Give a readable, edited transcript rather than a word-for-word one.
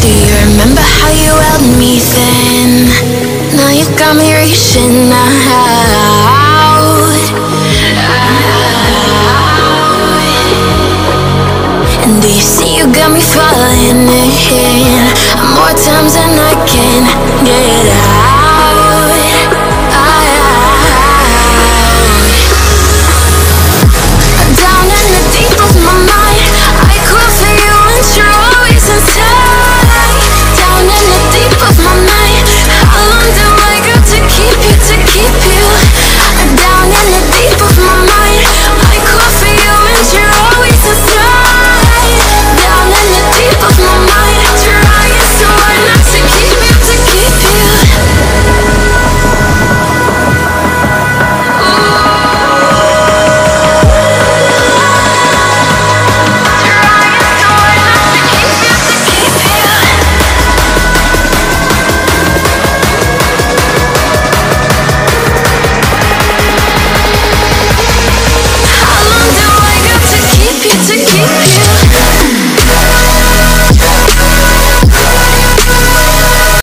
Do you remember how you held me then? Now you got me reaching out. And do you see you got me falling in more times than I can get